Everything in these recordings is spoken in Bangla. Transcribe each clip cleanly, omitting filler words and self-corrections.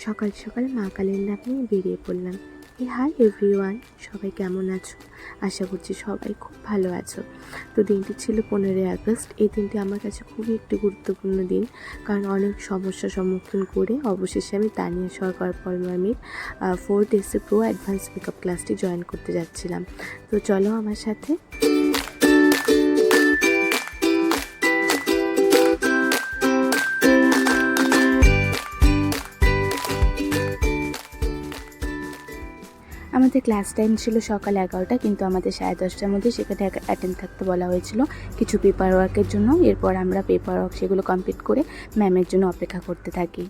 সকাল সকাল মা কালীর নাম নিয়ে বেরিয়ে পড়লাম। হাই এভরিওয়ান, সবাই কেমন আছো? আশা করছি সবাই খুব ভালো আছো। তো দিনটি ছিল 15ই আগস্ট। এই দিনটি আমার কাছে খুবই একটি গুরুত্বপূর্ণ দিন, কারণ অনেক সমস্যার সম্মুখীন করে অবশেষে আমি তানিয়া সরকার পরমামির 4 ডেসে প্রো অ্যাডভান্স মেকআপ ক্লাসটি জয়েন করতে যাচ্ছিলাম। তো চলো আমার সাথে। আমাদের ক্লাস টাইম ছিল সকাল 11টা, কিন্তু আমাদের 10:30টার মধ্যে সেখানে অ্যাটেন্ড থাকতে বলা হয়েছিল কিছু পেপার ওয়ার্কের জন্য। এরপর আমরা পেপার ওয়ার্ক সেগুলো কমপ্লিট করে ম্যামের জন্য অপেক্ষা করতে থাকি।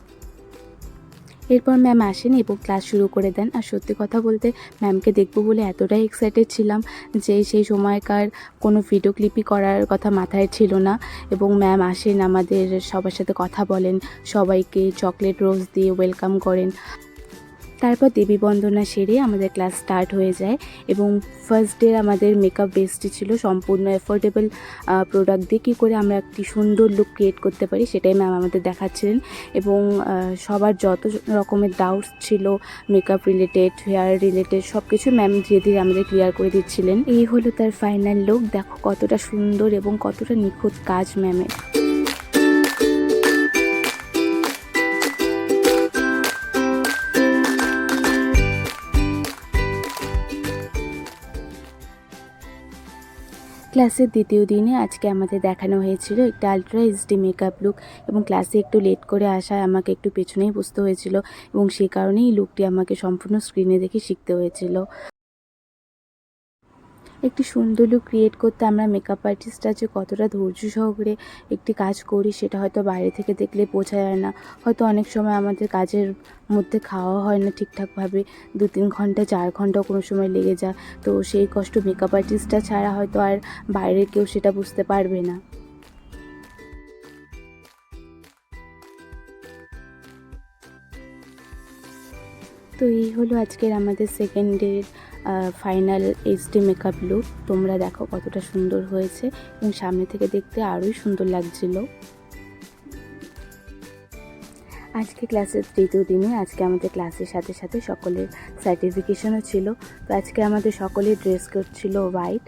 এরপর ম্যাম আসেন এবং ক্লাস শুরু করে দেন। আর সত্যি কথা বলতে ম্যামকে দেখব বলে এতটাই এক্সাইটেড ছিলাম যে সেই সময়কার কোনো ভিডিও ক্লিপই করার কথা মাথায় ছিল না। এবং ম্যাম আসেন, আমাদের সবার সাথে কথা বলেন, সবাইকে চকলেট রোজ দিয়ে ওয়েলকাম করেন। তারপর দেবী বন্দনা সেরে আমাদের ক্লাস স্টার্ট হয়ে যায়। এবং ফার্স্ট ডে আমাদের মেকআপ বেসটি ছিল সম্পূর্ণ অ্যাফোর্ডেবল প্রোডাক্ট দিয়ে কী করে আমরা একটি সুন্দর লুক ক্রিয়েট করতে পারি সেটাই ম্যাম আমাদের দেখাচ্ছিলেন। এবং সবার যত রকমের ডাউটস ছিল মেকআপ রিলেটেড, হেয়ার রিলেটেড, সব কিছু ম্যাম ধীরে ধীরে আমাদের ক্লিয়ার করে দিচ্ছিলেন। এই হলো তার ফাইনাল লুক। দেখো কতটা সুন্দর এবং কতটা নিখুঁত কাজ ম্যামের। ক্লাসের দ্বিতীয় দিনে আজকে আমাদের দেখানো হয়েছিল একটা আলট্রা এইচডি মেকআপ লুক। এবং ক্লাসে একটু লেট করে আসায় আমাকে একটু পেছনেই বসতে হয়েছিল, এবং সেই কারণেই লুকটি আমাকে সম্পূর্ণ স্ক্রিনে দেখে শিখতে হয়েছিল। একটি সুন্দর লুক ক্রিয়েট করতে আমরা মেকআপ আর্টিস্টরা যে কতটা ধৈর্য সহকারে একটি কাজ করি সেটা হয়তো বাইরে থেকে দেখলে বোঝা যায় না। হয়তো অনেক সময় আমাদের কাজের মধ্যে খাওয়া হয় না ঠিকঠাকভাবে, 2-3 ঘন্টা 4 ঘন্টাও কোনো সময় লেগে যায়। তো সেই কষ্ট মেকআপ আর্টিস্টরা ছাড়া হয়তো আর বাইরের কেউ সেটা বুঝতে পারবে না। তো এই হলো আজকের আমাদের সেকেন্ড ডের ফাইনাল এইচডি মেকআপ লুক। তোমরা দেখো কতটা সুন্দর হয়েছে, এবং সামনে থেকে দেখতে আরোই সুন্দর লাগছিল। আজকে ক্লাসের তৃতীয় দিনে আজকে আমাদের ক্লাসের সাথে সাথে সকলের সার্টিফিকেশনও ছিল। তো আজকে আমাদের সকলের ড্রেস কোড ছিল হোয়াইট।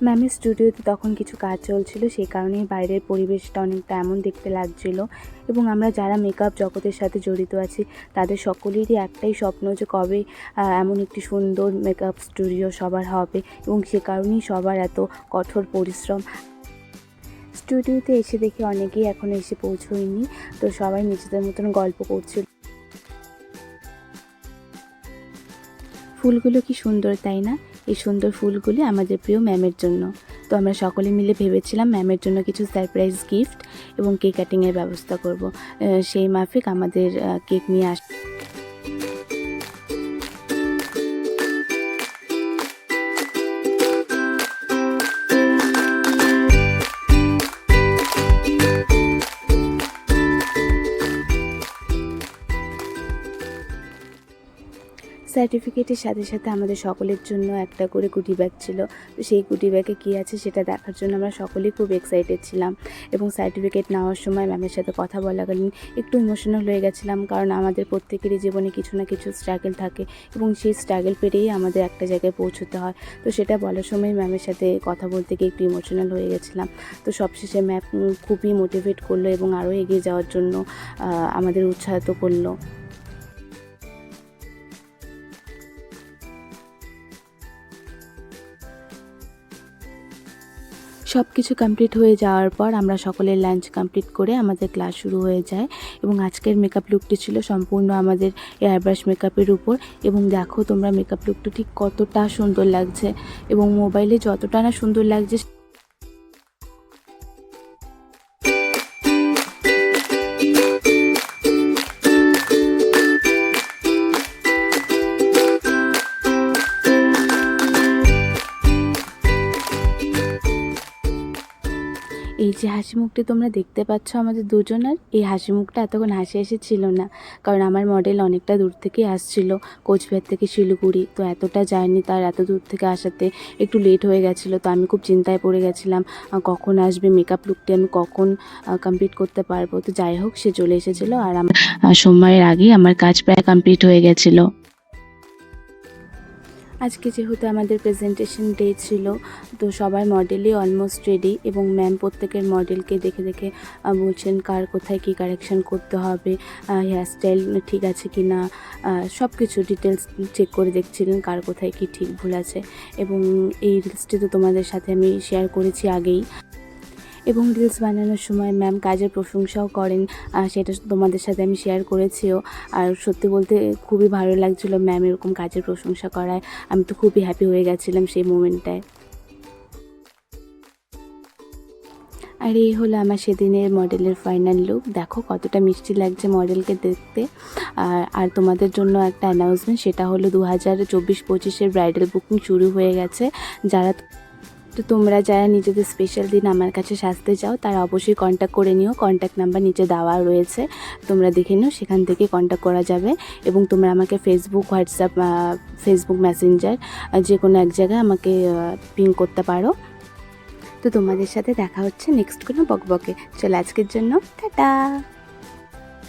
ম্যামের স্টুডিওতে তখন কিছু কাজ চলছিল, সেই কারণেই বাইরের পরিবেশটা অনেকটা এমন দেখতে লাগছিল। এবং আমরা যারা মেকআপ জগতের সাথে জড়িত আছি তাদের সকলেরই একটাই স্বপ্ন যে কবে এমন একটি সুন্দর মেকআপ স্টুডিও সবার হবে, এবং সে কারণেই সবার এত কঠোর পরিশ্রম। স্টুডিওতে এসে দেখি অনেকেই এখনও এসে পৌঁছয়নি, তো সবাই নিজেদের মতন গল্প করছিল। ফুলগুলো কি সুন্দর, তাই না? এই সুন্দর ফুলগুলি আমাদের প্রিয় ম্যামের জন্য। তো আমরা সকলে মিলে ভেবেছিলাম ম্যামের জন্য কিছু সারপ্রাইজ গিফট এবং কেক কাটিংয়ের ব্যবস্থা করব। সেই মাফিক আমাদের কেক নিয়ে সার্টিফিকেটের সাথে সাথে আমাদের সকলের জন্য একটা করে গুটি ব্যাগ ছিল। তো সেই গুটি ব্যাগে কী আছে সেটা দেখার জন্য আমরা সকলেই খুব এক্সাইটেড ছিলাম। এবং সার্টিফিকেট নেওয়ার সময় ম্যামের সাথে কথা বলাকালীন একটু ইমোশনাল হয়ে গেছিলাম, কারণ আমাদের প্রত্যেকেরই জীবনে কিছু না কিছু স্ট্রাগল থাকে, এবং সেই স্ট্রাগল পেরিয়েই আমাদের একটা জায়গায় পৌঁছতে হয়। তো সেটা বলার সময় ম্যামের সাথে কথা বলতে গিয়ে একটু ইমোশনাল হয়ে গেছিলাম। তো সবশেষে ম্যাম খুবই মোটিভেট করলো এবং আরও এগিয়ে যাওয়ার জন্য আমাদের উৎসাহিত করলো। সব কিছু কমপ্লিট হয়ে যাওয়ার পর আমরা সকলের লাঞ্চ কমপ্লিট করে আমাদের ক্লাস শুরু হয়ে যায়। এবং আজকের মেকআপ লুকটি ছিল সম্পূর্ণ আমাদের এয়ারব্রাশ মেকআপের উপর। এবং দেখো তোমরা মেকআপ লুকটা ঠিক কতটা সুন্দর লাগছে, এবং মোবাইলে যতটা না সুন্দর লাগছে এই যে হাসি মুখটি তোমরা দেখতে পাচ্ছ আমাদের দুজনের, এই হাসি মুখটা এতক্ষণ হাসি হাসি ছিল না, কারণ আমার মডেল অনেকটা দূর থেকেই আসছিল, কোচবিহার থেকে শিলিগুড়ি। তো এতটা জার্নি, তার এত দূর থেকে আসাতে একটু লেট হয়ে গেছিলো। তো আমি খুব চিন্তায় পড়ে গেছিলাম কখন আসবে, মেকআপ লুকটি আমি কখন কমপ্লিট করতে পারবো। তো যাই হোক, সে চলে এসেছিলো আর আমার সময়ের আগেই আমার কাজ প্রায় কমপ্লিট হয়ে গেছিলো। আজকে যেহেতু আমাদের প্রেজেন্টেশন ডে ছিল, তো সবার মডেলই অলমোস্ট রেডি, এবং ম্যাম প্রত্যেকের মডেলকে দেখে দেখে বলছেন কার কোথায় কী কারেকশন করতে হবে, হেয়ারস্টাইল ঠিক আছে কি না, সব কিছু ডিটেলস চেক করে দেখছিলেন কার কোথায় কী ঠিক ভুল আছে। এবং এই রিলসটি তো তোমাদের সাথে আমি শেয়ার করেছি আগেই, এবং রিলস বানানোর সময় ম্যাম কাজের প্রশংসাও করেন, সেটা তোমাদের সাথে আমি শেয়ার করেছিও। আর সত্যি বলতে খুবই ভালো লাগছিলো ম্যাম এরকম কাজের প্রশংসা করায়, আমি তো খুবই হ্যাপি হয়ে গেছিলাম সেই মোমেন্টটায়। আর এই হলো আমার সেদিনের মডেলের ফাইনাল লুক। দেখো কতটা মিষ্টি লাগছে মডেলকে দেখতে। আর তোমাদের জন্য একটা অ্যানাউন্সমেন্ট, সেটা হলো 2024-25-এর ব্রাইডাল বুকিং শুরু হয়ে গেছে। তো তোমরা যারা নিজেদের স্পেশাল দিন আমার কাছে সাজতে চাও, তারা অবশ্যই কন্ট্যাক্ট করে নিও। কন্ট্যাক্ট নাম্বার নিচে দেওয়া রয়েছে, তোমরা দেখে নিও, সেখান থেকে কন্ট্যাক্ট করা যাবে। এবং তোমরা আমাকে ফেসবুক, হোয়াটসঅ্যাপ, ফেসবুক মেসেঞ্জার যে কোনো এক জায়গায় আমাকে পিং করতে পারো। তো তোমাদের সাথে দেখা হচ্ছে নেক্সট কোনো বকবকে। চলো আজকের জন্য টাটা।